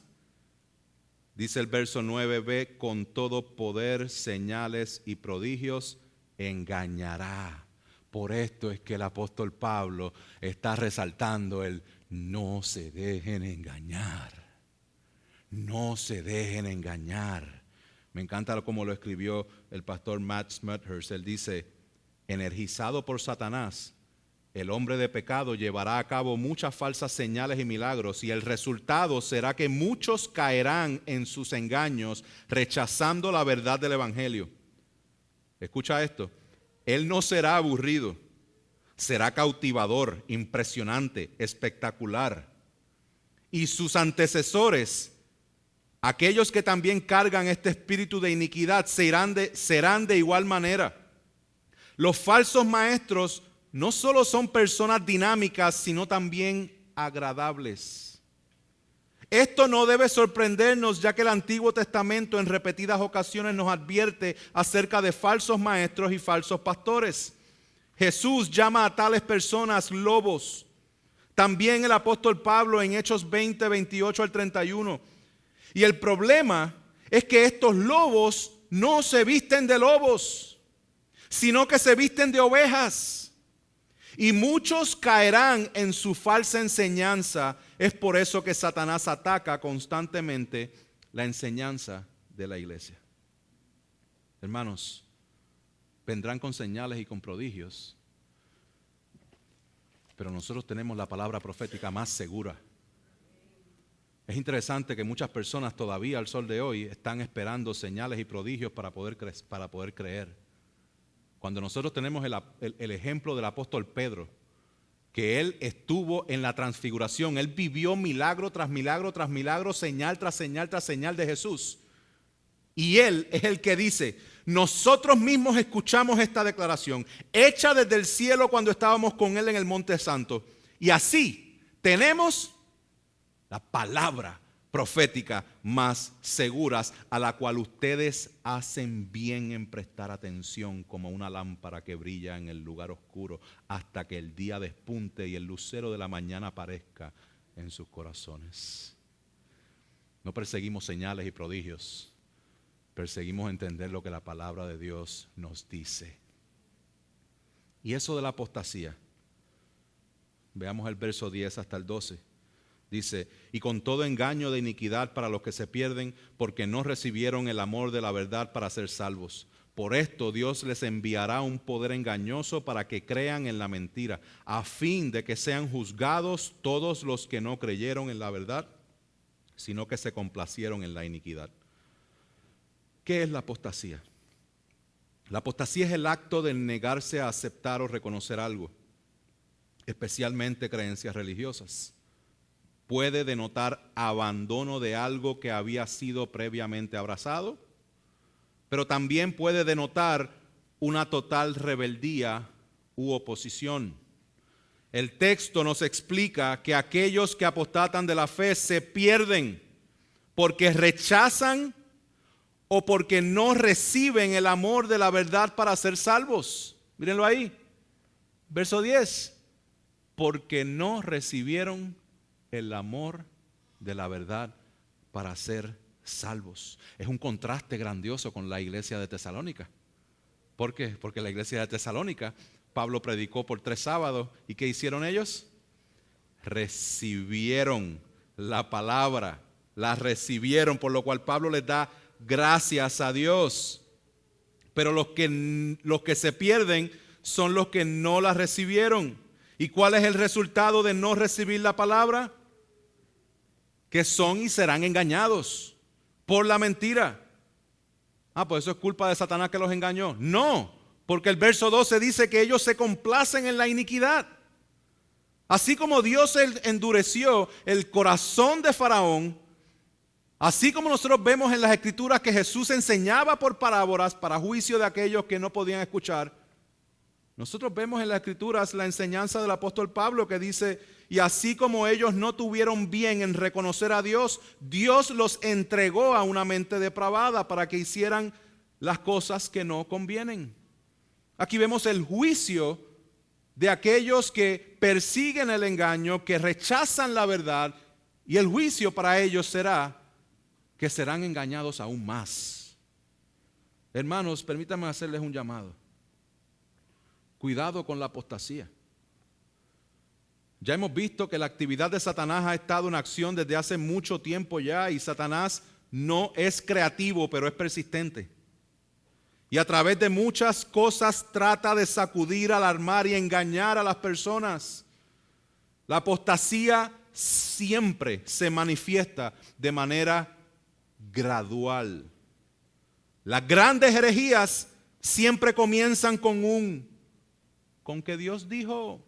Speaker 1: Dice el verso 9b, con todo poder, señales y prodigios engañará Por esto es que el apóstol Pablo está resaltando el no se dejen engañar. No se dejen engañar. Me encanta cómo lo escribió el pastor Matt Smuthers. Él dice, energizado por Satanás, el hombre de pecado llevará a cabo muchas falsas señales y milagros, y el resultado será que muchos caerán en sus engaños, rechazando la verdad del evangelio. Escucha esto, él no será aburrido, será cautivador, impresionante, espectacular. Y sus antecesores, aquellos que también cargan este espíritu de iniquidad, serán de igual manera. Los falsos maestros no solo son personas dinámicas, sino también agradables. Esto no debe sorprendernos, ya que el Antiguo Testamento en repetidas ocasiones nos advierte acerca de falsos maestros y falsos pastores. Jesús llama a tales personas lobos. También el apóstol Pablo en Hechos 20, 28 al 31. Y el problema es que estos lobos no se visten de lobos, sino que se visten de ovejas. Y muchos caerán en su falsa enseñanza. Es por eso que Satanás ataca constantemente la enseñanza de la iglesia. Hermanos, vendrán con señales y con prodigios, pero nosotros tenemos la palabra profética más segura. Es interesante que muchas personas todavía al sol de hoy están esperando señales y prodigios para poder creer. Cuando nosotros tenemos el ejemplo del apóstol Pedro, que él estuvo en la transfiguración, él vivió milagro tras milagro tras milagro, señal tras señal tras señal de Jesús. Y él es el que dice, nosotros mismos escuchamos esta declaración, hecha desde el cielo cuando estábamos con él en el Monte Santo. Y así tenemos la palabra profética más seguras, a la cual ustedes hacen bien en prestar atención, como una lámpara que brilla en el lugar oscuro hasta que el día despunte y el lucero de la mañana aparezca en sus corazones. No perseguimos señales y prodigios, perseguimos entender lo que la palabra de Dios nos dice. Y eso de la apostasía, veamos el verso 10 hasta el 12. Dice, y con todo engaño de iniquidad para los que se pierden, porque no recibieron el amor de la verdad para ser salvos. Por esto Dios les enviará un poder engañoso para que crean en la mentira, a fin de que sean juzgados todos los que no creyeron en la verdad, sino que se complacieron en la iniquidad. ¿Qué es la apostasía? La apostasía es el acto de negarse a aceptar o reconocer algo, especialmente creencias religiosas. Puede denotar abandono de algo que había sido previamente abrazado, pero también puede denotar una total rebeldía u oposición. El texto nos explica que aquellos que apostatan de la fe se pierden porque rechazan o porque no reciben el amor de la verdad para ser salvos. Mírenlo ahí, verso 10, porque no recibieron el amor de la verdad para ser salvos. Es un contraste grandioso con la iglesia de Tesalónica. ¿Por qué? Porque la iglesia de Tesalónica, Pablo predicó por 3 sábados, ¿y qué hicieron ellos? Recibieron la palabra, la recibieron, por lo cual Pablo les da gracias a Dios. Pero los que se pierden son los que no la recibieron. ¿Y cuál es el resultado de no recibir la palabra? Que son y serán engañados por la mentira. Pues eso es culpa de Satanás que los engañó. No, porque el verso 12 dice que ellos se complacen en la iniquidad. Así como Dios endureció el corazón de Faraón, así como nosotros vemos en las Escrituras que Jesús enseñaba por parábolas para juicio de aquellos que no podían escuchar, nosotros vemos en las Escrituras la enseñanza del apóstol Pablo que dice, y así como ellos no tuvieron bien en reconocer a Dios, Dios los entregó a una mente depravada para que hicieran las cosas que no convienen. Aquí vemos el juicio de aquellos que persiguen el engaño, que rechazan la verdad, y el juicio para ellos será que serán engañados aún más. Hermanos, permítanme hacerles un llamado. Cuidado con la apostasía. Ya hemos visto que la actividad de Satanás ha estado en acción desde hace mucho tiempo ya, y Satanás no es creativo, pero es persistente. Y a través de muchas cosas trata de sacudir, alarmar y engañar a las personas. La apostasía siempre se manifiesta de manera gradual. Las grandes herejías siempre comienzan con que Dios dijo.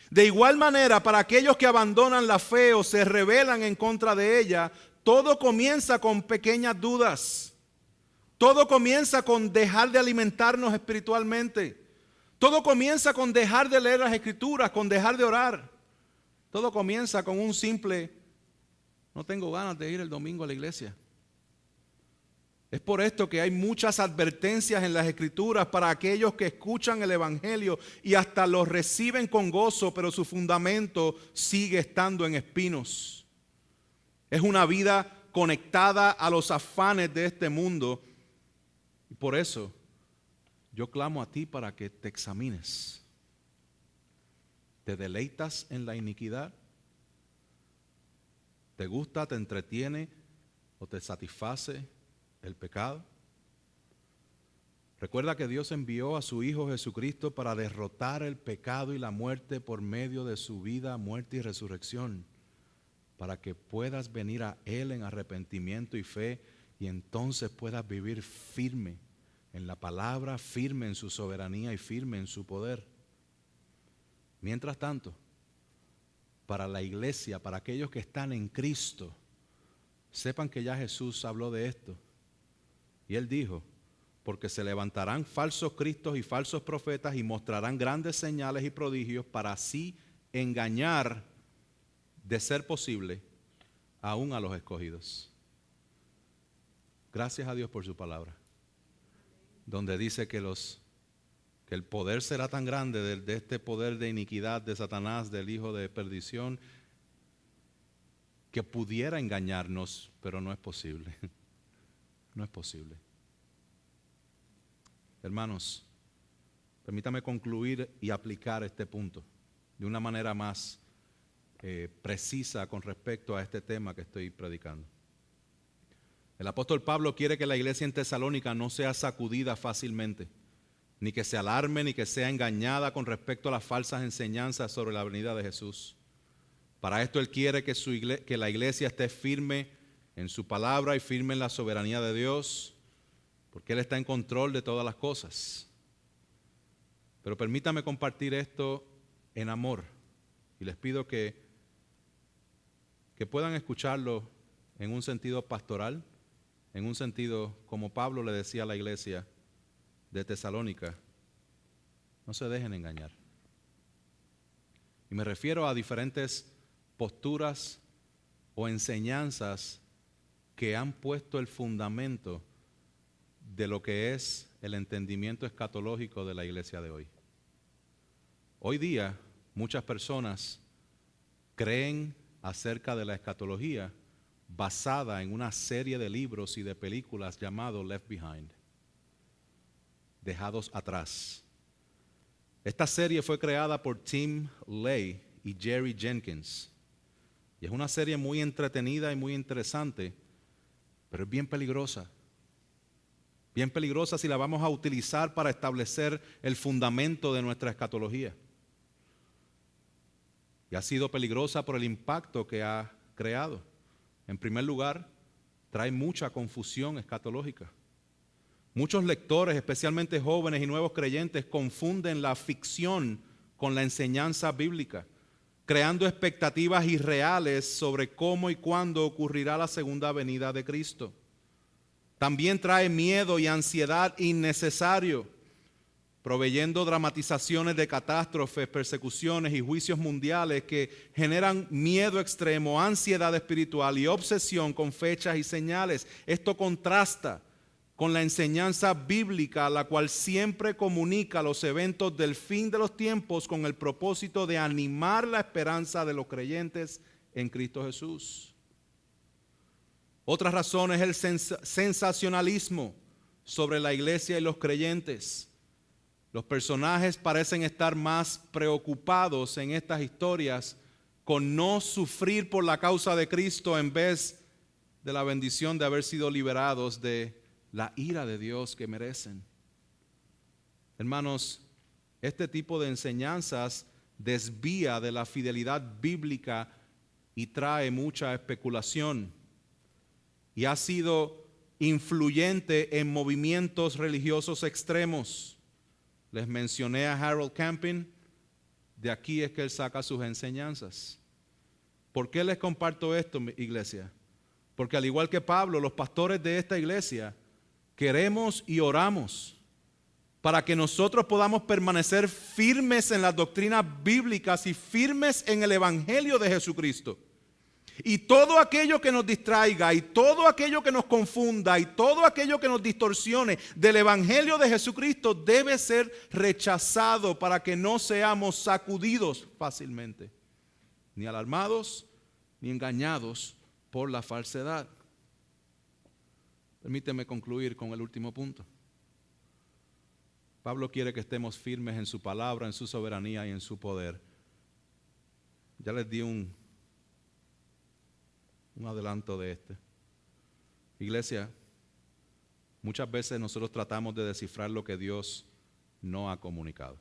Speaker 1: De igual manera, para aquellos que abandonan la fe o se rebelan en contra de ella, todo comienza con pequeñas dudas. Todo comienza con dejar de alimentarnos espiritualmente. Todo comienza con dejar de leer las Escrituras, con dejar de orar. Todo comienza con un simple, no tengo ganas de ir el domingo a la iglesia. Es por esto que hay muchas advertencias en las Escrituras para aquellos que escuchan el Evangelio y hasta lo reciben con gozo, pero su fundamento sigue estando en espinos. Es una vida conectada a los afanes de este mundo. Y por eso yo clamo a ti para que te examines. ¿Te deleitas en la iniquidad? ¿Te gusta, te entretiene o te satisface el pecado? Recuerda que Dios envió a su Hijo Jesucristo para derrotar el pecado y la muerte por medio de su vida, muerte y resurrección, para que puedas venir a Él en arrepentimiento y fe, y entonces puedas vivir firme en la palabra, firme en su soberanía y firme en su poder. Mientras tanto, para la iglesia, para aquellos que están en Cristo, sepan que ya Jesús habló de esto. Y Él dijo, porque se levantarán falsos cristos y falsos profetas y mostrarán grandes señales y prodigios para así engañar, de ser posible, aún a los escogidos. Gracias a Dios por su palabra, donde dice que el poder será tan grande de este poder de iniquidad de Satanás, del hijo de perdición, que pudiera engañarnos, pero no es posible. No es posible. Hermanos, permítame concluir y aplicar este punto de una manera más precisa con respecto a este tema que estoy predicando. El apóstol Pablo quiere que la iglesia en Tesalónica no sea sacudida fácilmente, ni que se alarme, ni que sea engañada con respecto a las falsas enseñanzas sobre la venida de Jesús. Para esto él quiere que la iglesia esté firme en su palabra y firme en la soberanía de Dios, porque Él está en control de todas las cosas. Pero permítame compartir esto en amor, y les pido que puedan escucharlo en un sentido pastoral, en un sentido como Pablo le decía a la iglesia de Tesalónica: no se dejen engañar. Y me refiero a diferentes posturas o enseñanzas que han puesto el fundamento de lo que es el entendimiento escatológico de la iglesia de hoy. Hoy día muchas personas creen acerca de la escatología basada en una serie de libros y de películas llamado Left Behind, Dejados Atrás. Esta serie fue creada por Tim LaHaye y Jerry Jenkins, y es una serie muy entretenida y muy interesante, pero es bien peligrosa si la vamos a utilizar para establecer el fundamento de nuestra escatología. Y ha sido peligrosa por el impacto que ha creado. En primer lugar, trae mucha confusión escatológica. Muchos lectores, especialmente jóvenes y nuevos creyentes, confunden la ficción con la enseñanza bíblica, creando expectativas irreales sobre cómo y cuándo ocurrirá la segunda venida de Cristo. También trae miedo y ansiedad innecesario, proveyendo dramatizaciones de catástrofes, persecuciones y juicios mundiales que generan miedo extremo, ansiedad espiritual y obsesión con fechas y señales. Esto contrasta con la enseñanza bíblica, la cual siempre comunica los eventos del fin de los tiempos con el propósito de animar la esperanza de los creyentes en Cristo Jesús. Otra razón es el sensacionalismo sobre la iglesia y los creyentes. Los personajes parecen estar más preocupados en estas historias con no sufrir por la causa de Cristo en vez de la bendición de haber sido liberados de la ira de Dios que merecen. Hermanos, este tipo de enseñanzas desvía de la fidelidad bíblica y trae mucha especulación. Y ha sido influyente en movimientos religiosos extremos. Les mencioné a Harold Camping, de aquí es que él saca sus enseñanzas. ¿Por qué les comparto esto, iglesia? Porque al igual que Pablo, los pastores de esta iglesia queremos y oramos para que nosotros podamos permanecer firmes en las doctrinas bíblicas y firmes en el Evangelio de Jesucristo. Y todo aquello que nos distraiga, y todo aquello que nos confunda, y todo aquello que nos distorsione del Evangelio de Jesucristo debe ser rechazado para que no seamos sacudidos fácilmente, ni alarmados, ni engañados por la falsedad. Permíteme concluir con el último punto. Pablo quiere que estemos firmes en su palabra, en su soberanía y en su poder. Ya les di un adelanto de este. Iglesia, muchas veces nosotros tratamos de descifrar lo que Dios no ha comunicado.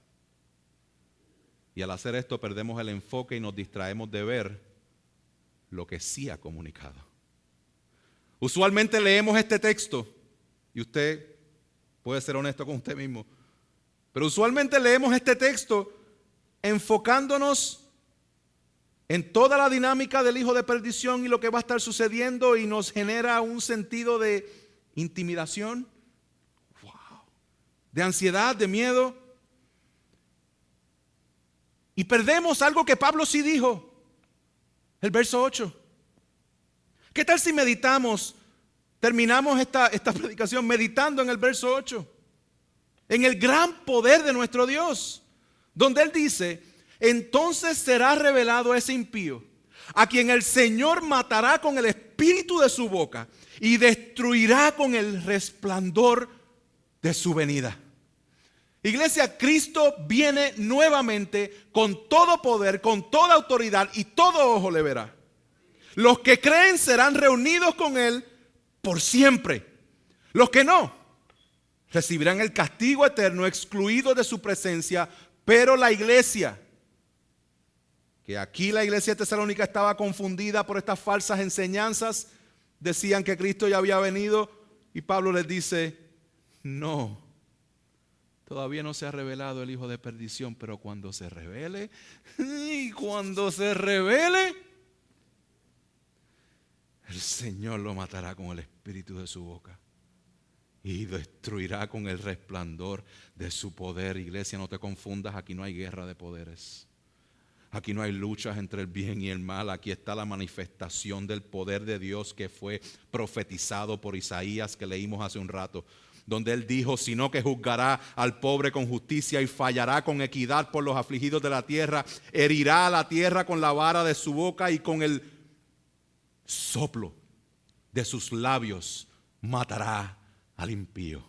Speaker 1: Y al hacer esto perdemos el enfoque y nos distraemos de ver lo que sí ha comunicado. Usualmente leemos este texto, y usted puede ser honesto con usted mismo, pero usualmente leemos este texto enfocándonos en toda la dinámica del hijo de perdición y lo que va a estar sucediendo, y nos genera un sentido de intimidación, de ansiedad, de miedo. Y perdemos algo que Pablo sí dijo, el verso 8. ¿Qué tal si terminamos esta predicación meditando en el verso 8? En el gran poder de nuestro Dios, donde Él dice: entonces será revelado ese impío, a quien el Señor matará con el espíritu de su boca y destruirá con el resplandor de su venida. Iglesia, Cristo viene nuevamente con todo poder, con toda autoridad, y todo ojo le verá. Los que creen serán reunidos con Él por siempre. Los que no, recibirán el castigo eterno, excluidos de su presencia. Pero la iglesia, que aquí la iglesia de Tesalónica estaba confundida por estas falsas enseñanzas, decían que Cristo ya había venido, y Pablo les dice: no, todavía no se ha revelado el hijo de perdición, pero cuando se revele, el Señor lo matará con el espíritu de su boca y destruirá con el resplandor de su poder. Iglesia, no te confundas, aquí no hay guerra de poderes. Aquí no hay luchas entre el bien y el mal. Aquí está la manifestación del poder de Dios que fue profetizado por Isaías, que leímos hace un rato, donde Él dijo: sino que juzgará al pobre con justicia y fallará con equidad por los afligidos de la tierra. Herirá a la tierra con la vara de su boca, y con el soplo de sus labios matará al impío.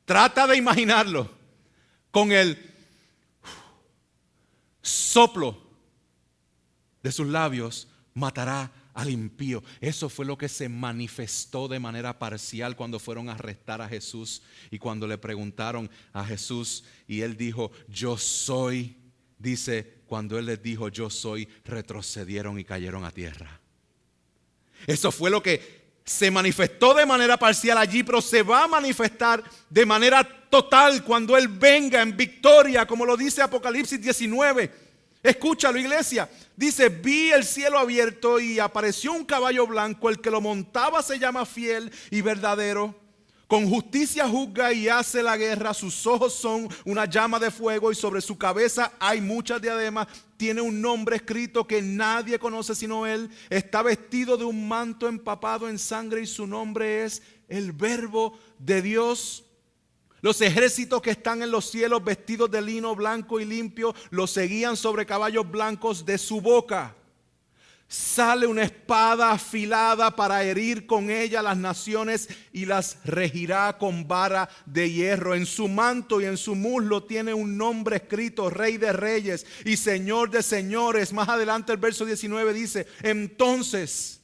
Speaker 1: Trata de imaginarlo. Con el soplo de sus labios matará al impío. Eso fue lo que se manifestó de manera parcial cuando fueron a arrestar a Jesús, y cuando le preguntaron a Jesús y Él dijo: yo soy. Dice, cuando Él les dijo: yo soy, retrocedieron y cayeron a tierra. Eso fue lo que se manifestó de manera parcial allí, pero se va a manifestar de manera total cuando Él venga en victoria, como lo dice Apocalipsis 19. Escúchalo, iglesia. Dice: vi el cielo abierto y apareció un caballo blanco. El que lo montaba se llama Fiel y Verdadero. Con justicia juzga y hace la guerra. Sus ojos son una llama de fuego y sobre su cabeza hay muchas diademas. Tiene un nombre escrito que nadie conoce sino Él. Está vestido de un manto empapado en sangre y su nombre es el Verbo de Dios. Los ejércitos que están en los cielos, vestidos de lino blanco y limpio, los seguían sobre caballos blancos. De su boca Sale una espada afilada para herir con ella las naciones y las regirá con vara de hierro. En su manto y en su muslo tiene un nombre escrito: Rey de Reyes y Señor de Señores. Más adelante el verso 19 dice: entonces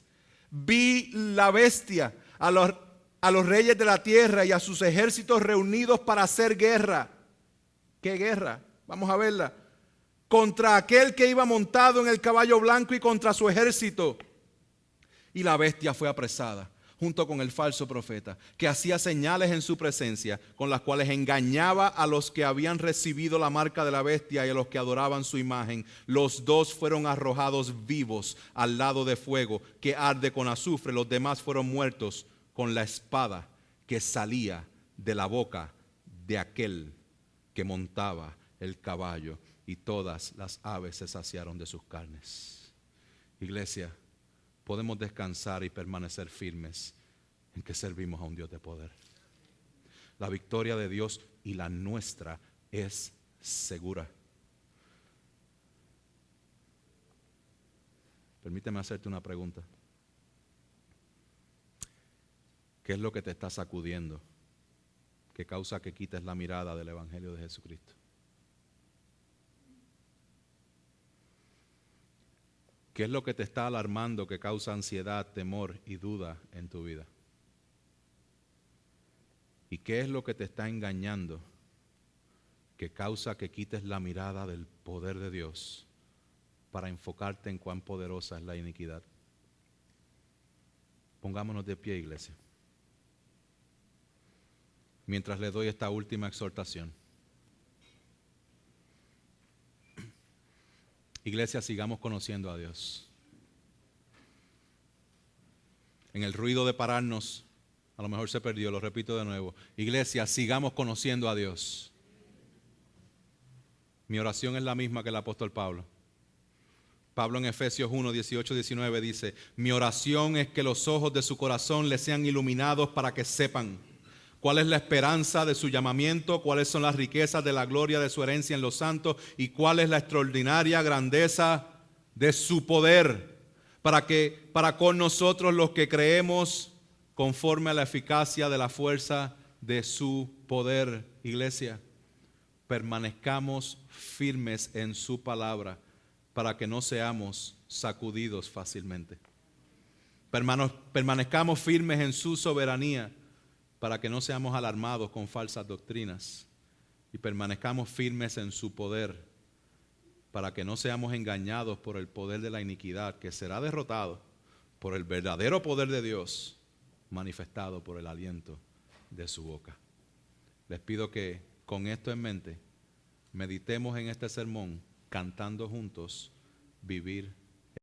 Speaker 1: vi la bestia, a los reyes de la tierra y a sus ejércitos reunidos para hacer guerra. ¿Qué guerra? Vamos a verla. Contra aquel que iba montado en el caballo blanco y contra su ejército. Y la bestia fue apresada junto con el falso profeta, que hacía señales en su presencia, con las cuales engañaba a los que habían recibido la marca de la bestia y a los que adoraban su imagen. Los dos fueron arrojados vivos al lado de fuego que arde con azufre. Los demás fueron muertos con la espada que salía de la boca de aquel que montaba el caballo. Y todas las aves se saciaron de sus carnes. Iglesia, podemos descansar y permanecer firmes en que servimos a un Dios de poder. La victoria de Dios y la nuestra es segura. Permíteme hacerte una pregunta. ¿Qué es lo que te está sacudiendo que causa que quites la mirada del Evangelio de Jesucristo? ¿Qué es lo que te está alarmando que causa ansiedad, temor y duda en tu vida? ¿Y qué es lo que te está engañando que causa que quites la mirada del poder de Dios para enfocarte en cuán poderosa es la iniquidad? Pongámonos de pie, iglesia, mientras le doy esta última exhortación. Iglesia, sigamos conociendo a Dios. En el ruido de pararnos, a lo mejor se perdió, lo repito de nuevo. Iglesia, sigamos conociendo a Dios. Mi oración es la misma que el apóstol Pablo. Pablo en Efesios 1, 18, 19 dice: mi oración es que los ojos de su corazón les sean iluminados para que sepan cuál es la esperanza de su llamamiento, cuáles son las riquezas de la gloria de su herencia en los santos y cuál es la extraordinaria grandeza de su poder, para con nosotros los que creemos conforme a la eficacia de la fuerza de su poder. Iglesia, permanezcamos firmes en su palabra para que no seamos sacudidos fácilmente. Permanezcamos firmes en su soberanía para que no seamos alarmados con falsas doctrinas, y permanezcamos firmes en su poder para que no seamos engañados por el poder de la iniquidad, que será derrotado por el verdadero poder de Dios manifestado por el aliento de su boca. Les pido que con esto en mente meditemos en este sermón, cantando juntos: vivir